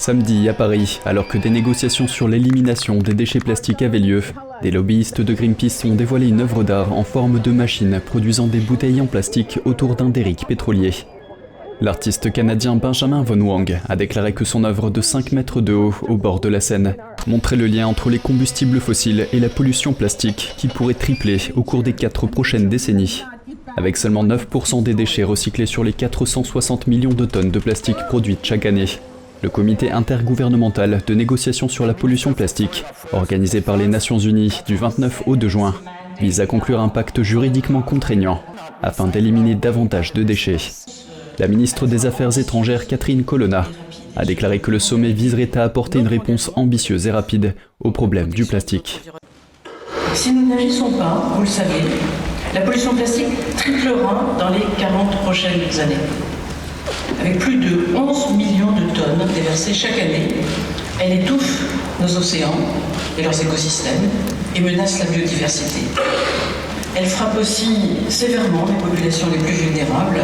Samedi, à Paris, alors que des négociations sur l'élimination des déchets plastiques avaient lieu, des lobbyistes de Greenpeace ont dévoilé une œuvre d'art en forme de machine produisant des bouteilles en plastique autour d'un derrick pétrolier. L'artiste canadien Benjamin Von Wang a déclaré que son œuvre de 5 mètres de haut au bord de la Seine montrait le lien entre les combustibles fossiles et la pollution plastique qui pourrait tripler au cours des 4 prochaines décennies. Avec seulement 9% des déchets recyclés sur les 460 millions de tonnes de plastique produites chaque année. Le comité intergouvernemental de négociation sur la pollution plastique, organisé par les Nations Unies du 29 au 2 juin, vise à conclure un pacte juridiquement contraignant afin d'éliminer davantage de déchets. La ministre des Affaires étrangères Catherine Colonna a déclaré que le sommet viserait à apporter une réponse ambitieuse et rapide au problème du plastique. Si nous n'agissons pas, vous le savez, la pollution plastique triplera dans les 40 prochaines années. Avec plus de 11 millions de tonnes déversées chaque année, elle étouffe nos océans et leurs écosystèmes et menace la biodiversité. Elle frappe aussi sévèrement les populations les plus vulnérables.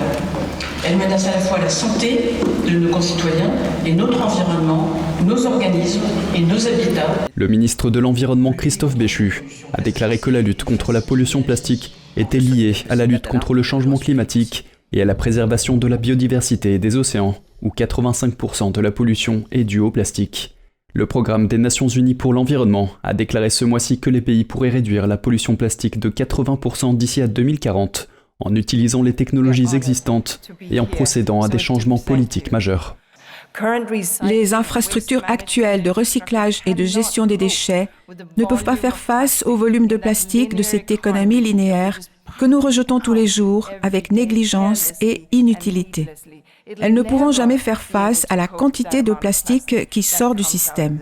Elle menace à la fois la santé de nos concitoyens et notre environnement, nos organismes et nos habitats. Le ministre de l'Environnement Christophe Béchu a déclaré que la lutte contre la pollution plastique était liée à la lutte contre le changement climatique et à la préservation de la biodiversité des océans, où 85% de la pollution est due au plastique. Le programme des Nations Unies pour l'environnement a déclaré ce mois-ci que les pays pourraient réduire la pollution plastique de 80% d'ici à 2040, en utilisant les technologies existantes et en procédant à des changements politiques majeurs. Les infrastructures actuelles de recyclage et de gestion des déchets ne peuvent pas faire face au volume de plastique de cette économie linéaire que nous rejetons tous les jours avec négligence et inutilité. Elles ne pourront jamais faire face à la quantité de plastique qui sort du système.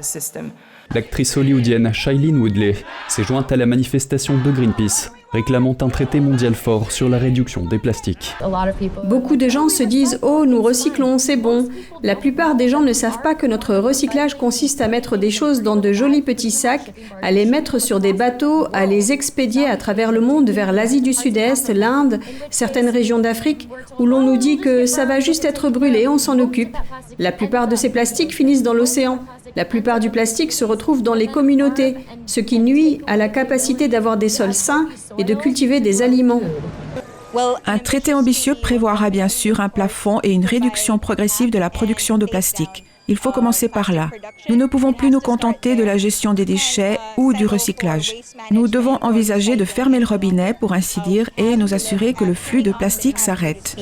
L'actrice hollywoodienne Shailene Woodley s'est jointe à la manifestation de Greenpeace, réclamant un traité mondial fort sur la réduction des plastiques. Beaucoup de gens se disent « Oh, nous recyclons, c'est bon ». La plupart des gens ne savent pas que notre recyclage consiste à mettre des choses dans de jolis petits sacs, à les mettre sur des bateaux, à les expédier à travers le monde vers l'Asie du Sud-Est, l'Inde, certaines régions d'Afrique, où l'on nous dit que ça va juste être brûlé, on s'en occupe. La plupart de ces plastiques finissent dans l'océan. La plupart du plastique se retrouve dans les communautés, ce qui nuit à la capacité d'avoir des sols sains et de cultiver des aliments. Un traité ambitieux prévoira bien sûr un plafond et une réduction progressive de la production de plastique. Il faut commencer par là. Nous ne pouvons plus nous contenter de la gestion des déchets ou du recyclage. Nous devons envisager de fermer le robinet, pour ainsi dire, et nous assurer que le flux de plastique s'arrête.